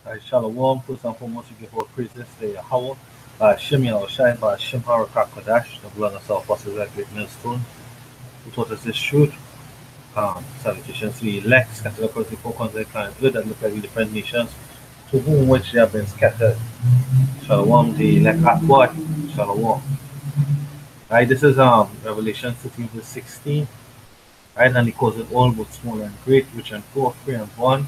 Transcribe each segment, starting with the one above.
Shalom, first and foremost, we give all praises to Yahweh. Shem Yahushai, Shem Harakakadash, the blood of our apostles, that great millstone, who taught us this truth. Salutations to the elect, scattered across the four corners of the planet, good that look like the different nations, to whom which they have been scattered. Shalom, the elect at what? Shalom. Right, this is Revelation 15 verse 16. Right, and he calls it all both small and great, rich and poor, free and bond,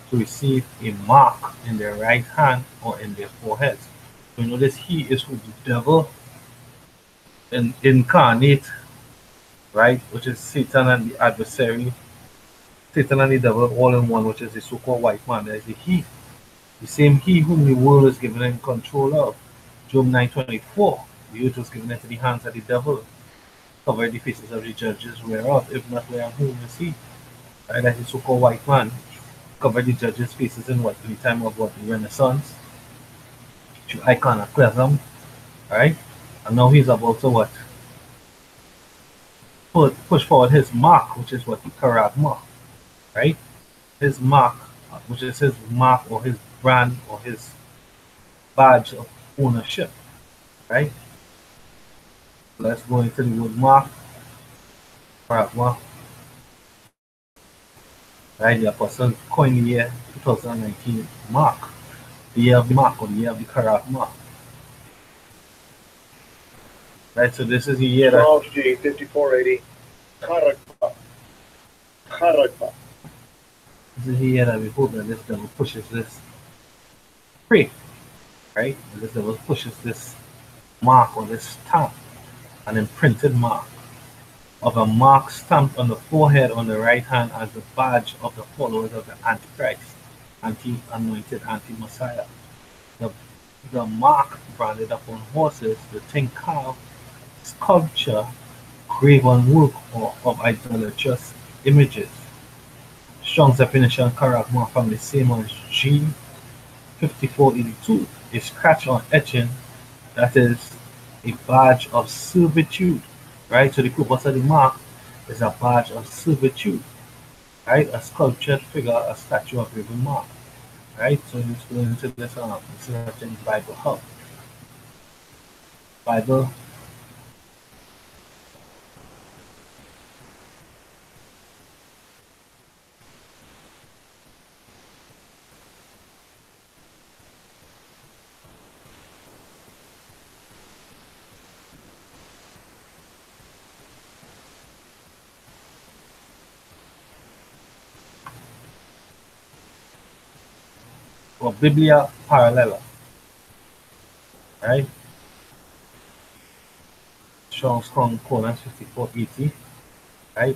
to receive a mark in their right hand or in their foreheads. So you notice he is who the devil incarnate, right? Which is Satan and the adversary, Satan and the devil all in one, which is the so-called white man. There's the he, the same he whom the world is given in control of. Job 9:24, the earth was given into the hands of the devil, cover the faces of the judges whereof, if not where and whom is he. Right? That's the so-called white man. Cover the judges' faces in what? In the time of what? The Renaissance, to iconoclasm, right? And now he's about to what? Push forward his mark, which is what? The charagma, right? His mark, which is his mark or his brand or his badge of ownership, right? Let's go into the word mark, charagma. Right, the apostle coined the year 2019 mark, the year of the mark or the year of the charagma. Right, so this is the year that G 5480. Charagma. Charagma. this is the year that we hope that this devil pushes this prey, right? And this devil pushes this mark or this stamp, an imprinted mark of a mark stamped on the forehead on the right hand as the badge of the followers of the Antichrist, anti-anointed, anti-Messiah. The mark branded upon horses, the thing carved, sculpture, graven work or of idolatrous images. Strong's definition charagma from the same as G 5482, a scratch or etching that is a badge of servitude, right? So the purpose of the mark is a badge of servitude, right? A sculptured figure, a statue of graven mark, right? So let's go into this certain Bible Hub. Bible or Biblia Paralela, right? Strong's Concordance 5480, right?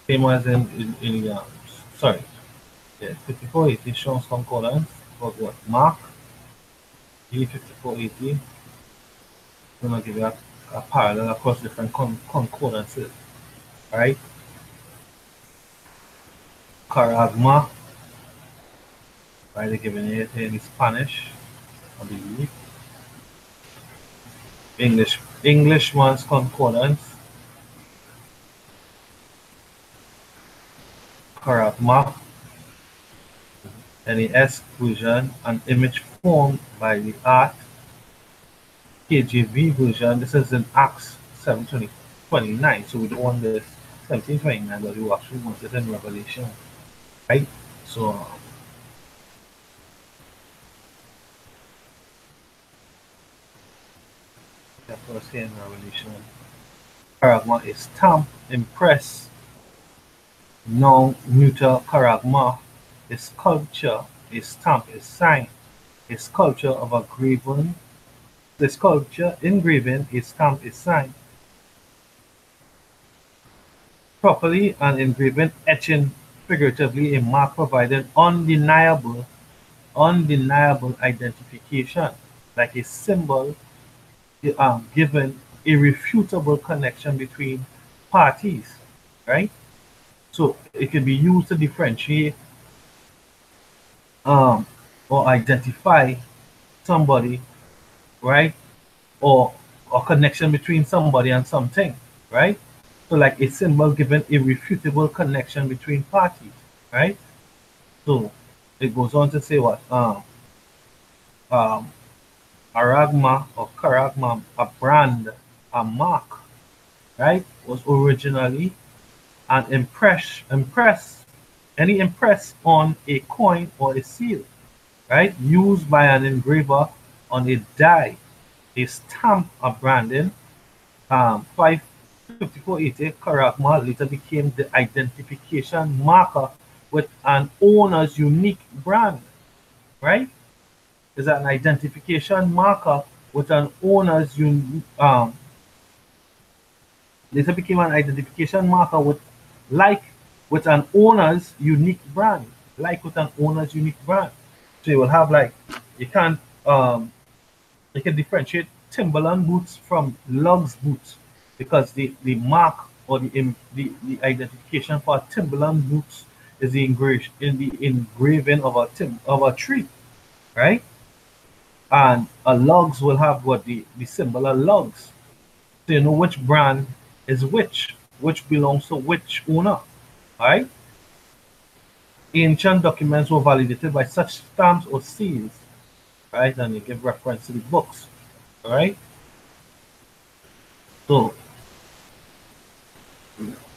Same as in sorry, yeah, 5480 Strong's Concordance for what? Mark, G 5480. I'm gonna give you a parallel across different concordances, right? Charagma, right? They're giving it in Spanish, I believe. English one's concordance. Charagma, NAS version, an image formed by the art. KJV version, this is in Acts 7:29, so we don't want this 17:29, but we actually want it in Revelation, right? So first here in Revelation, charagma is stamp, impress, now neuter charagma is sculpture, a stamp, is sign, a sculpture of a graven, the sculpture engraving, a stamp, is sign. Properly and engraving, etching, figuratively, a mark providing undeniable identification, like a symbol given irrefutable connection between parties, right? So it can be used to differentiate or identify somebody, right? Or a connection between somebody and something, right? So like a symbol given irrefutable connection between parties, right? So it goes on to say what um, charagma or charagma, a brand, a mark, right, was originally an any impress on a coin or a seal, right, used by an engraver on a die, a stamp, a branding. 55480 charagma later became the identification marker with an owner's unique brand, right? Is an identification marker with an owner's later became an identification marker with an owner's unique brand, like with an owner's unique brand. So you will have like you can't you can differentiate Timberland boots from lugs boots because the mark or the identification for Timberland boots is the engraving of a tree, right? And a lugs will have what the symbol of lugs. So you know which brand is which belongs to which owner, right? Ancient documents were validated by such stamps or seals, right? And you give reference to the books, all right? So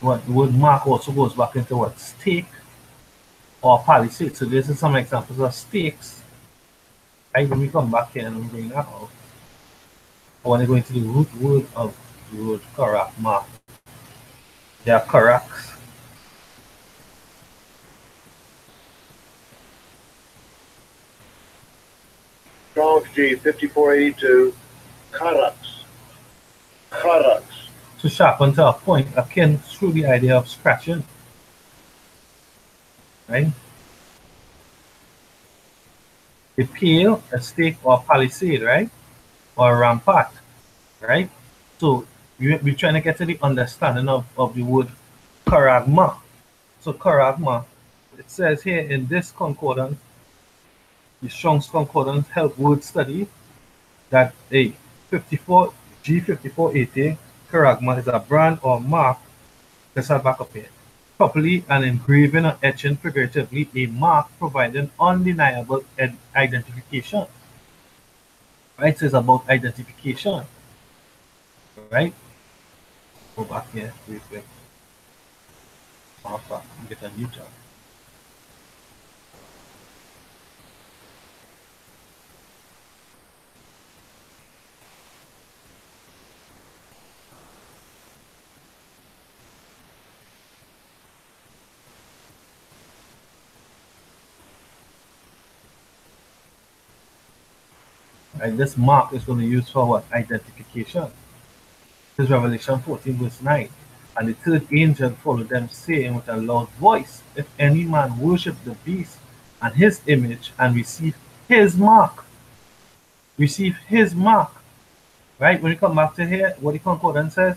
what the word mark also goes back into what stake or palisade. So this is some examples of stakes. Right, when we come back here and bring that out, I want to go into the root word of the word charagma. There are characs. Strong's G 5482, charaks. Charaks. To sharpen to a point akin through the idea of scratching. Right? A pale, a stake, or palisade, right? Or a rampart, right? So we're trying to get to the understanding of the word charagma. So charagma, it says here in this concordance, the Strong's Concordance help word study that a 54 G5480 charagma is a brand or mark. Let's have back up here. Properly and engraving or etching figuratively a mark providing undeniable identification. Right? So it's about identification. Right? Go back here real quick. Get a new tab. Right? This mark is going to use for what? Identification. This is Revelation 14 verse 9. And the third angel followed them, saying with a loud voice, if any man worship the beast and his image and receive his mark, right? When you come back to here, what the concordance says,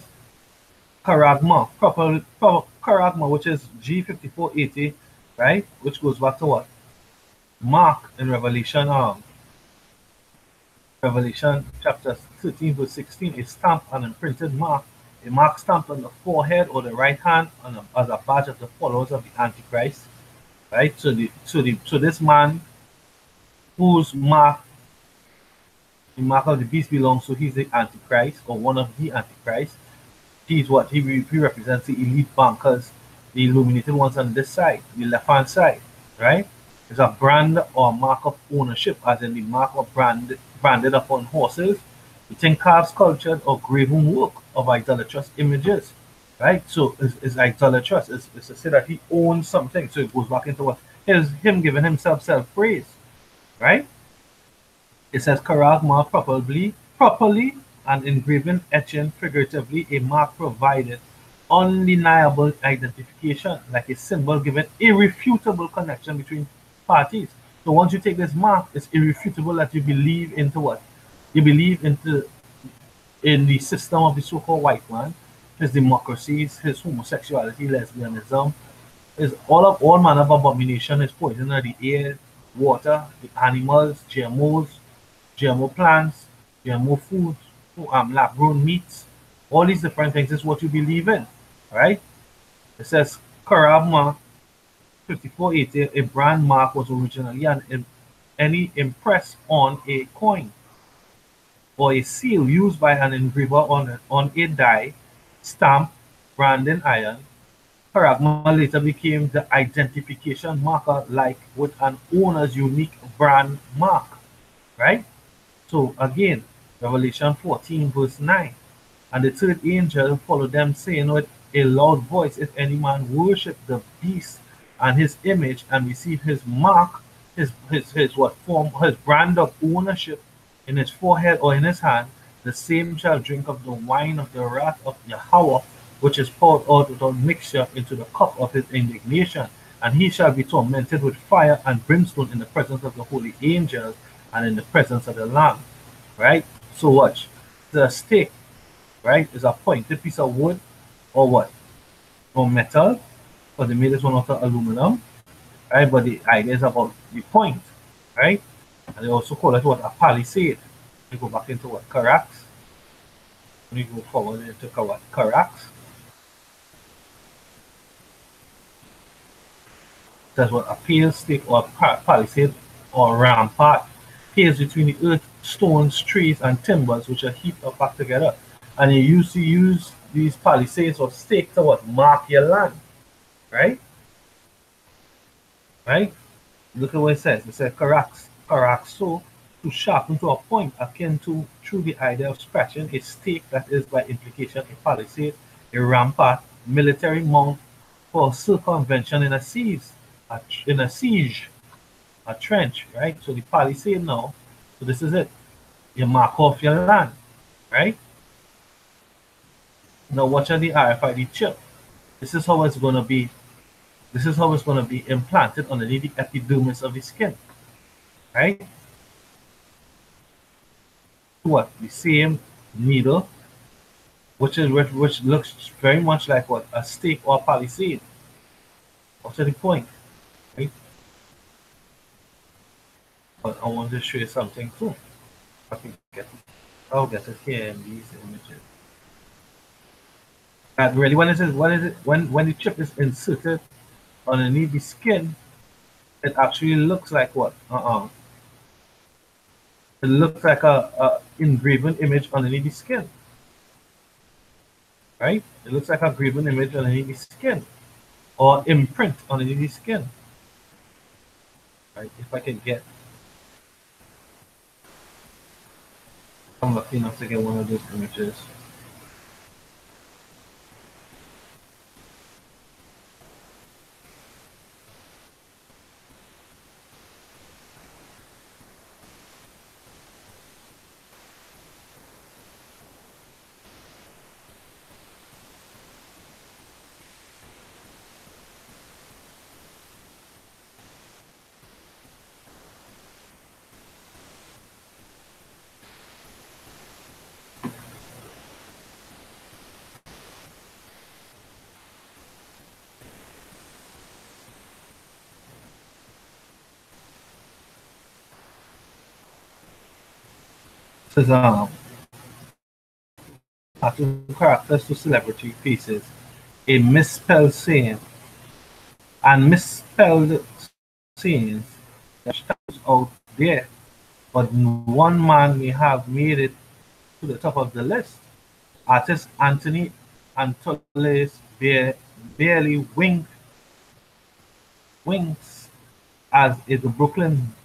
charagma, charagma, which is G5480, right? Which goes back to what? Mark in Revelation chapter 13 verse 16, a stamp and imprinted mark, a mark stamped on the forehead or the right hand as a badge of the followers of the Antichrist, right? So this man whose mark, the mark of the beast belongs to, he's the Antichrist or one of the Antichrist. He's what he represents the elite bankers, the illuminated ones on this side, the left hand side, right? It's a brand or mark of ownership, as in the mark of branded upon horses, within carved, sculptured, or graven work of idolatrous images, right? So it's idolatrous. It's to say that he owns something. So it goes back into what is him giving himself self-praise, right? It says charagma, properly and engraving, etching, figuratively, a mark provided undeniable identification, like a symbol giving irrefutable connection between parties. So once you take this mark, it's irrefutable that you believe into what? You believe in the system of the so-called white man, his democracies, his homosexuality, lesbianism, is all manner of abomination, is poison of the air, water, the animals, GMO plants, GMO foods, lab-grown meats, all these different things is what you believe in, right? It says charagma 5480, a brand mark was originally any impress on a coin or a seal used by an engraver on a die, stamp, branding iron. Charagma later became the identification marker like with an owner's unique brand mark, right? So again, Revelation 14 verse 9. And the third angel followed them, saying with a loud voice, if any man worship the beast and his image and receive his mark, his what form, his brand of ownership in his forehead or in his hand, the same shall drink of the wine of the wrath of Yahweh, which is poured out without mixture into the cup of his indignation. And he shall be tormented with fire and brimstone in the presence of the holy angels and in the presence of the Lamb. Right? So watch. The stake, right, is a pointed piece of wood or what? Or metal, because they made this one out of aluminum, right? But the idea is about the point, right? And they also call it what? A palisade. We go back into what? Carax. We go forward into what? Carax. That's what a pale stake or palisade or rampart is between the earth, stones, trees, and timbers which are heaped up back together. And you used to use these palisades or stakes to what? Mark your land, right? Right? Look at what it says. It says caraxo, to sharpen to a point akin to through the idea of scratching a stake that is by implication a palisade, a rampart, military mount for circumvention in a siege, a trench, right? So the palisade now, so this is it. You mark off your land, right? Now watch out the RFID chip. This is how it's gonna be. This is how it's gonna be implanted underneath the epidermis of the skin, right? What? The same needle, which looks very much like what? A stake or a palisade. What's the point, right? But I want to show you something too. I can get it. I'll get it here in these images. And really, when the chip is inserted underneath the skin, it actually looks like what? It looks like a engraven image underneath the skin, right? It looks like a graven image underneath the skin, or imprint underneath the skin, right? If I can get, I'm lucky enough to get one of those images. This is cartoon characters to celebrity faces, a misspelled saying, and misspelled sayings that stands out there, but one man may have made it to the top of the list. Artist Anthony Antolis barely winks as a Brooklyn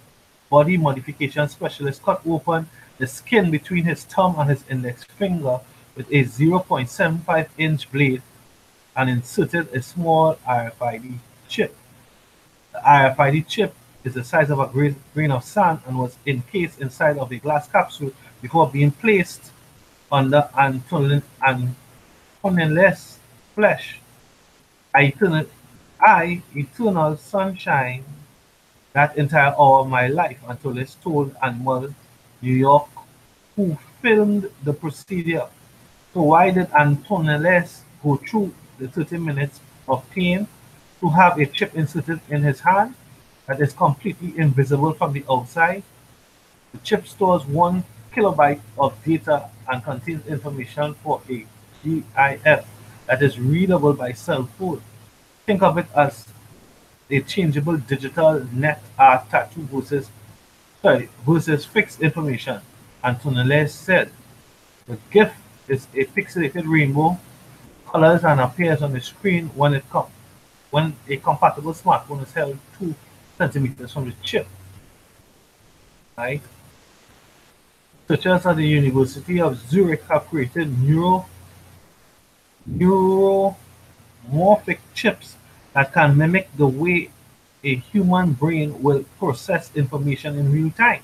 body modification specialist cut open the skin between his thumb and his index finger with a 0.75-inch blade and inserted a small RFID chip. The RFID chip is the size of a grain of sand and was encased inside of a glass capsule before being placed under Antonin's flesh. Eternal sunshine that entire hour of my life, Antolis told Animal New York, who filmed the procedure. So why did Antonis go through the 30 minutes of pain to have a chip inserted in his hand that is completely invisible from the outside? The chip stores 1 kilobyte of data and contains information for a GIF that is readable by cell phone. Think of it as a changeable digital net art tattoo versus fixed information. And Tonelli said, the GIF is a pixelated rainbow colors and appears on the screen when a compatible smartphone is held 2 centimeters from the chip. Right? Researchers at the University of Zurich have created neuromorphic chips that can mimic the way a human brain will process information in real time.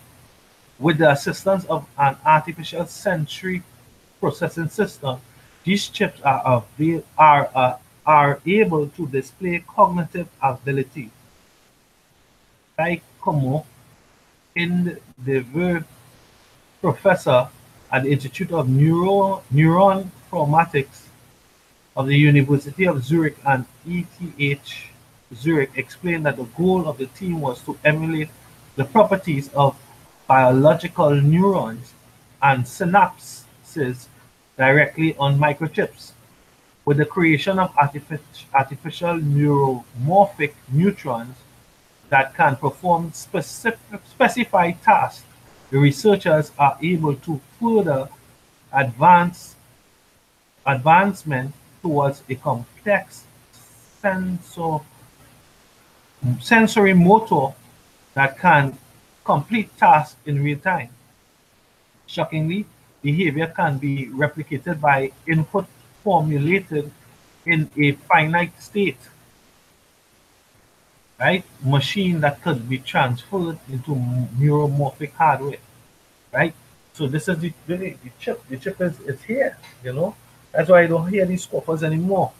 With the assistance of an artificial sensory processing system, these chips are able to display cognitive ability, like como in the professor at the Institute of Neuron Informatics of the University of Zurich and ETH Zurich explained that the goal of the team was to emulate the properties of biological neurons and synapses directly on microchips. With the creation of artificial neuromorphic neutrons that can perform specified tasks, the researchers are able to further advance advancement towards a complex sensor, sensory motor that can complete tasks in real time. Shockingly, behavior can be replicated by input formulated in a finite state, right? Machine that could be transferred into neuromorphic hardware, right? So this is the chip. The chip is here, you know. That's why I don't hear these scoffers anymore.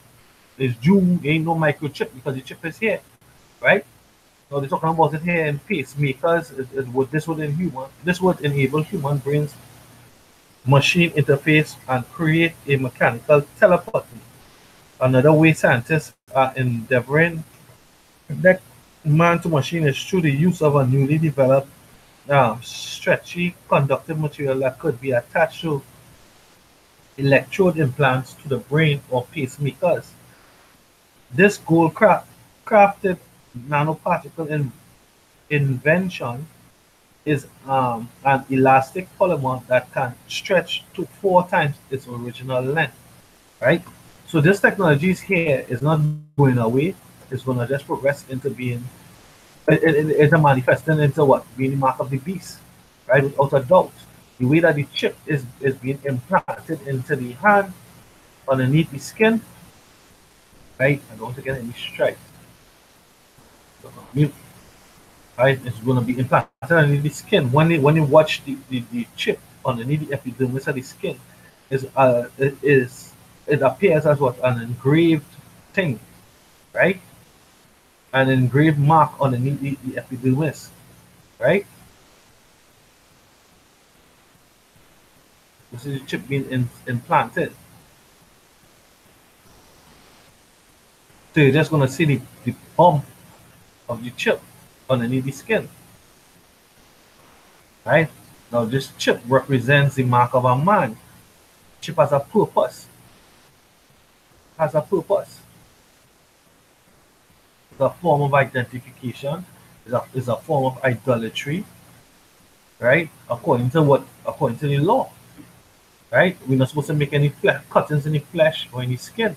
There's June, ain't no microchip because the chip is here, right? So they're talking about it here in pacemakers. This would enable human brains machine interface and create a mechanical telepathy. Another way scientists are endeavoring to connect man to machine is through the use of a newly developed stretchy conductive material that could be attached to electrode implants to the brain or pacemakers. This crafted nanoparticle invention is an elastic polymer that can stretch to 4 times its original length, right? So this technology is here, is not going away. It's going to just progress into being, it's a manifesting into what? Being the mark of the beast, right? Without a doubt. The way that the chip is being implanted into the hand, underneath the skin, right? I don't want to get any stripes. So, right? It's going to be implanted underneath the skin. When you watch the chip underneath the epidermis of the skin, it appears as what? An engraved thing, right? An engraved mark underneath the epidermis, right? This is the chip being implanted. So you're just going to see the bump of the chip underneath the skin, right? Now this chip represents the mark of a man. Chip has a purpose. Has a purpose. It's a form of identification. It's a form of idolatry, right? According to the law, right? We're not supposed to make any cuttings in the flesh or in the skin.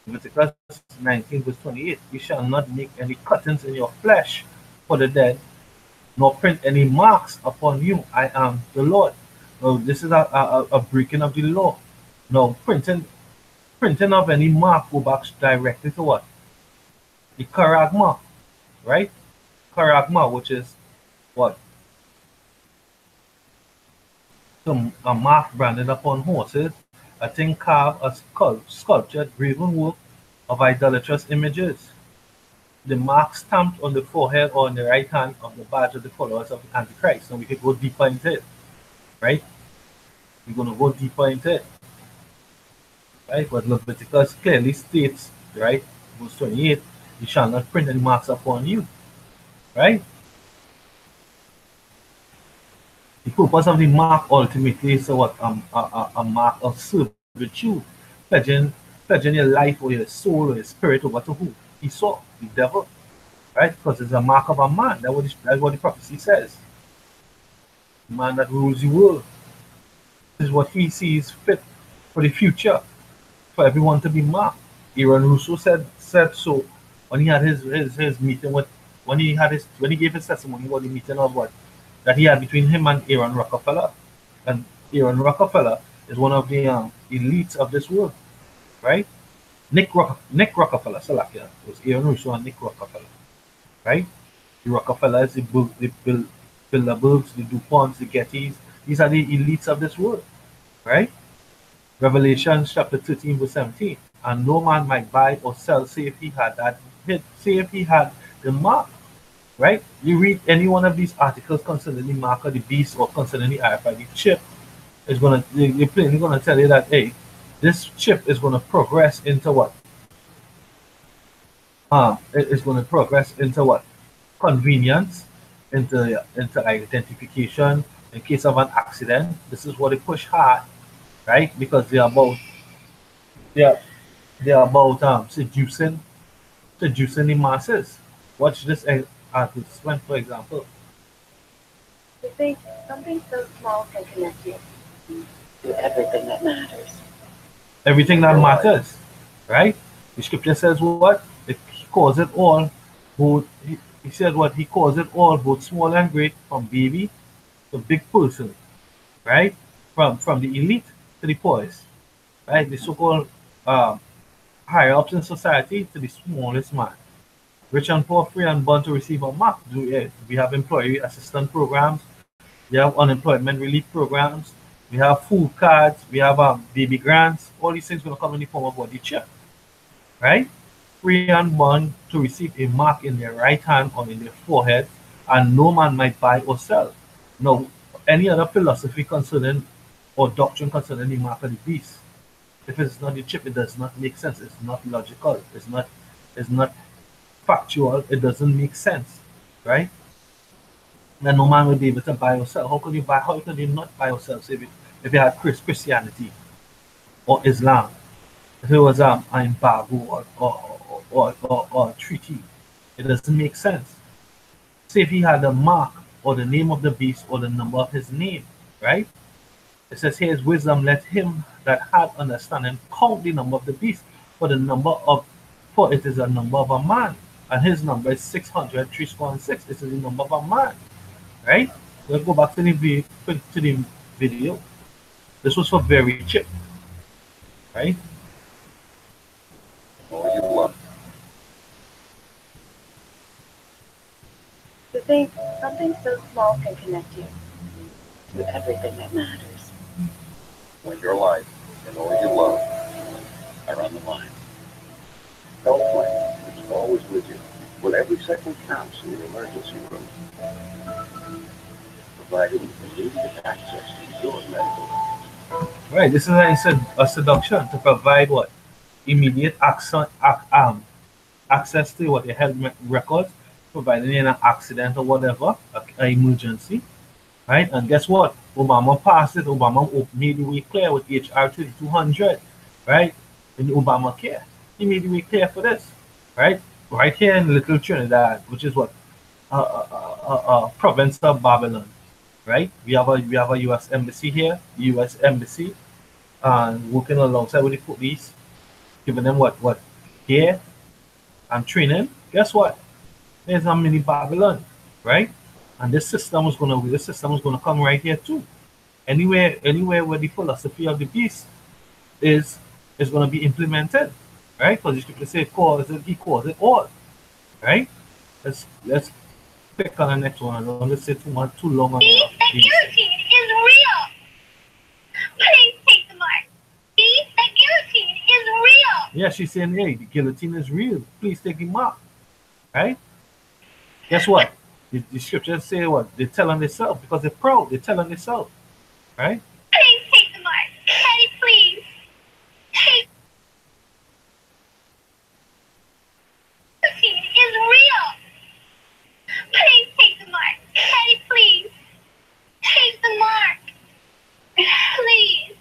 Leviticus 19 verse 28, you shall not make any cuttings in your flesh for the dead, nor print any marks upon you. I am the Lord. Now this is a breaking of the law. Now printing of any mark go back directly to what? The charagma, right? Charagma, which is what? A mark branded upon horses, a thing carved, a sculptured, graven work of idolatrous images. the mark stamped on the forehead or on the right hand of the badge of the followers of the Antichrist. And we could go deeper into it, right? We're going to go deeper into it, right? But Leviticus clearly states, right, verse 28, you shall not print any marks upon you, right? The purpose of the mark ultimately is what a mark of servitude, pledging your life or your soul or your spirit over to who? Esau, the devil, right? Because it's a mark of a man. That's what the prophecy says. The man that rules the world. This is what he sees fit for the future, for everyone to be marked. Aaron Russo said so when he had his meeting with when he gave his testimony about the meeting of what that he had between him and Aaron Rockefeller. And Aaron Rockefeller is one of the elites of this world, right? Nick Rockefeller, Salakia, it was Aaron Russo and Nick Rockefeller, right? The Rockefellers, the Bilderbergs, the DuPonts, the Gettys, these are the elites of this world, right? Revelation chapter 13, verse 17. And no man might buy or sell, say if he had the mark, right? You read any one of these articles concerning the mark of the beast or concerning the RFID chip, they're plainly gonna tell you that hey, this chip is gonna progress into what? It is gonna progress into what? Convenience, into identification in case of an accident. This is what they push hard, right? Because they're they're about seducing the masses. Watch this advertisement, for example. You think something so small can connect you to everything that matters. Everything that matters, right? The scripture says what? He calls it all. He said what? He calls it all, both small and great, from baby to big person, right? From the elite to the poorest, right? The so-called higher ups in society to the smallest man. Rich and poor, free and born to receive a mark. We have employee assistance programs. We have unemployment relief programs. We have food cards. We have baby grants. All these things will come in the form of body chip, right? Free and born to receive a mark in their right hand or in their forehead, and no man might buy or sell. No, any other philosophy concerning or doctrine concerning the mark of the beast. If it's not the chip, it does not make sense. It's not logical. It's not factual. It doesn't make sense, right? And no man will be able to buy or sell. How could you buy? How could you not buy or sell if you had Christianity or Islam? If it was an embargo or a treaty, it doesn't make sense. Say if he had the mark or the name of the beast or the number of his name, right? It says here is wisdom, let him that had understanding count the number of the beast, for it is a number of a man, and his number is 603.6. This is the number of a man, right? Let's go back to the video. This was for very cheap, right? To think something so small can connect you to everything that matters. When your life and all you love are on the line. Health Plan is always with you, when every second counts in the emergency room, providing immediate access to your medical. Right, this is a seduction to provide what? Immediate access to what your health records, providing in an accident or whatever, an emergency, right? And guess what? Obama passed it. Obama made the way clear with HR 2200, right? In Obamacare, he made the way clear for this, right? Right here in Little Trinidad, which is what a province of Babylon, right? We have a U.S. embassy here, U.S. embassy, and working alongside with the police, giving them what care and training. Guess what? There's a mini Babylon, right? And this system was gonna come right here too. Anywhere where the philosophy of the beast is gonna be implemented, right? Because the scripture say he calls it all, right? Let's click on the next one. I don't want to say too long on The guillotine is real. Please take the mark. The guillotine is real. Yeah, she's saying, hey, the guillotine is real. Please take the mark. right? Guess what? The scriptures say what? They tell on themselves because they're proud. They tell on themselves, right? Please take the mark. Daddy, please. Take the seed is real. Please take the mark. Daddy, please. Take the mark. Please.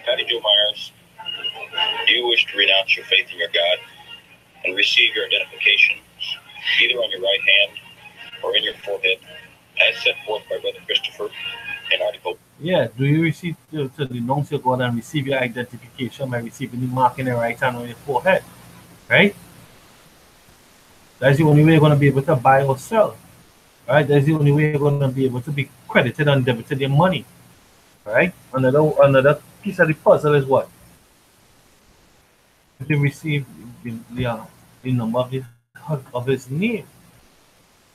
Patty Jo Myers, do you wish to renounce your faith in your God and receive your identification either on your right hand or in your forehead, as set forth by Brother Christopher in Article? Yeah, do you receive to denounce your God and receive your identification by receiving the mark in your right hand on your forehead, right? That's the only way you're going to be able to buy or sell, right? That's the only way you're going to be able to be credited and debited your money, right? Another piece of the puzzle is what? To receive the number of his name,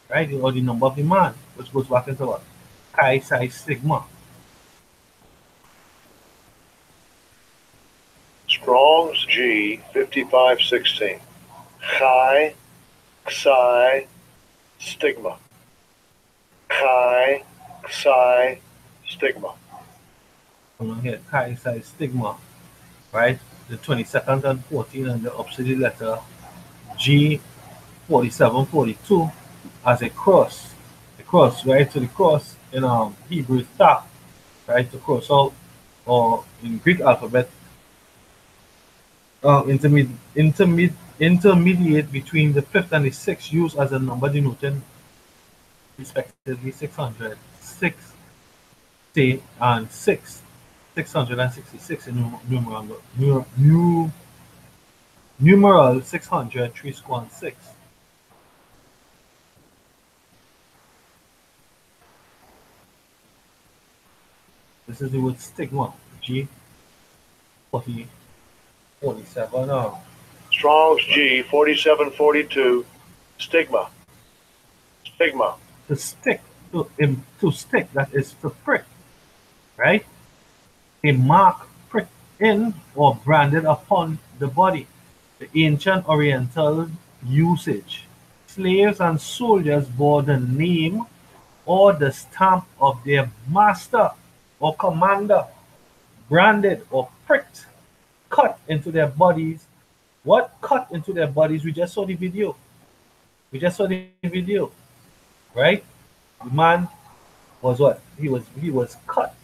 right? Or the number of the man, which goes back into what? Chi Psi Sigma. Strong's G 5516. Chi Psi Stigma. Chi Psi Stigma. I'm here, Chi Psi Stigma, right? The 22nd and 14 and the obsidian letter G 4742 as a cross. The cross, right? So the cross in Hebrew is taf, right? To cross out, or in Greek alphabet, intermediate between the fifth and the sixth, used as a number denoting respectively 600, 6, and 6, 666 in numeral 600, 3 square and 6. This is the word stigma, G 47. Strong's G 4742. Stigma. Stigma. To stick, to stick, that is to prick, right? A mark pricked in or branded upon the body. The ancient Oriental usage. Slaves and soldiers bore the name or the stamp of their master or commander, branded or pricked, cut into their bodies. What cut into their bodies? We just saw the video. Right? The man was what? He was cut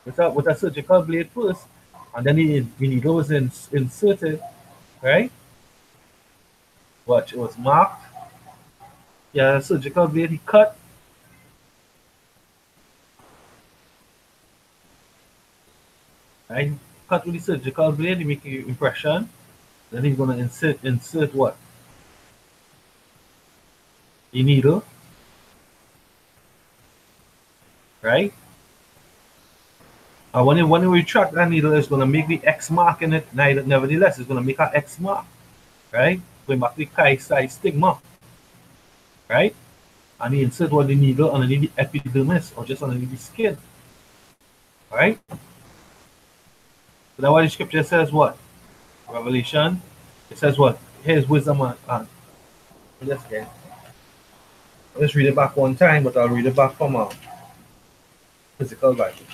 with a surgical blade first, and then the needle was inserted, right? Watch, it was marked. Yeah, surgical blade, he cut. Right? Cut with the surgical blade, he make an impression. Then he's gonna insert what? The needle. Right? And when you retract that needle, it's gonna make the X mark in it. Nevertheless, it's gonna make an X mark. Right? Going back to the Chi Psi Stigma. Right? And he insert what the needle underneath the epidermis or just underneath the skin. Right? So that's why the scripture says what? Revelation. It says what? Here's wisdom and let's read it back one time, but I'll read it back from our physical Bible.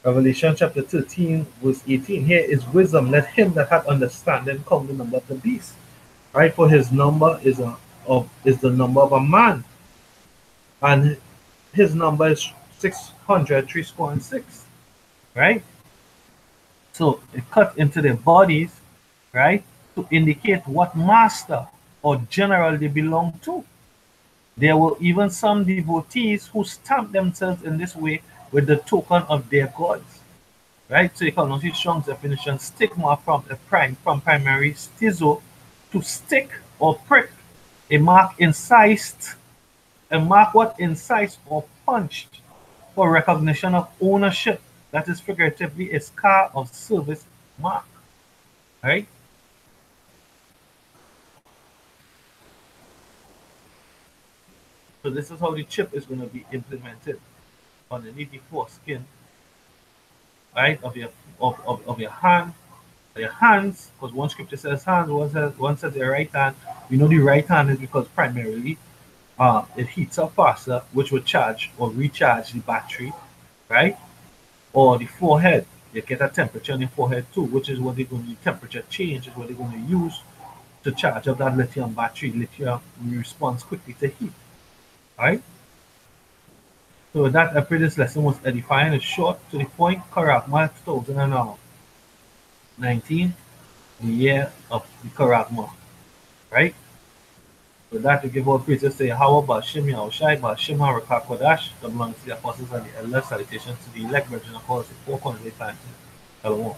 Revelation chapter 13, verse 18. Here is wisdom. Let him that hath understanding come the number of the beast. Right? For his number is the number of a man. And his number is 600, 3 square and 6. Right? So it cut into their bodies, right? To indicate what master or general they belong to. There were even some devotees who stamped themselves in this way with the token of their gods. Right? So you can notice Strong's definition, stigma from primary stizo, to stick or prick. A mark incised, a mark what incised or punched for recognition of ownership. That is figuratively a car of service mark. Right? So this is how the chip is going to be implemented underneath the foreskin, right, of your hand, your hands, because one scripture says hands, one says your right hand. We know the right hand is because primarily it heats up faster, which will charge or recharge the battery, right? Or the forehead, you get a temperature on the forehead too, which is what they're going to, temperature change is what they're going to use to charge up that lithium battery. Lithium responds quickly to heat, right? So with that, I pray this lesson was edifying. It's short, to the point. Charagma 2019, the year of the charagma, right? With that, we give all praises to Yahweh, Bashim Yahushai, Bashim HaRakah Kodash, the belongs to the apostles and the elders. Salutations to the elect virgin of course, the four corners of the Shalom.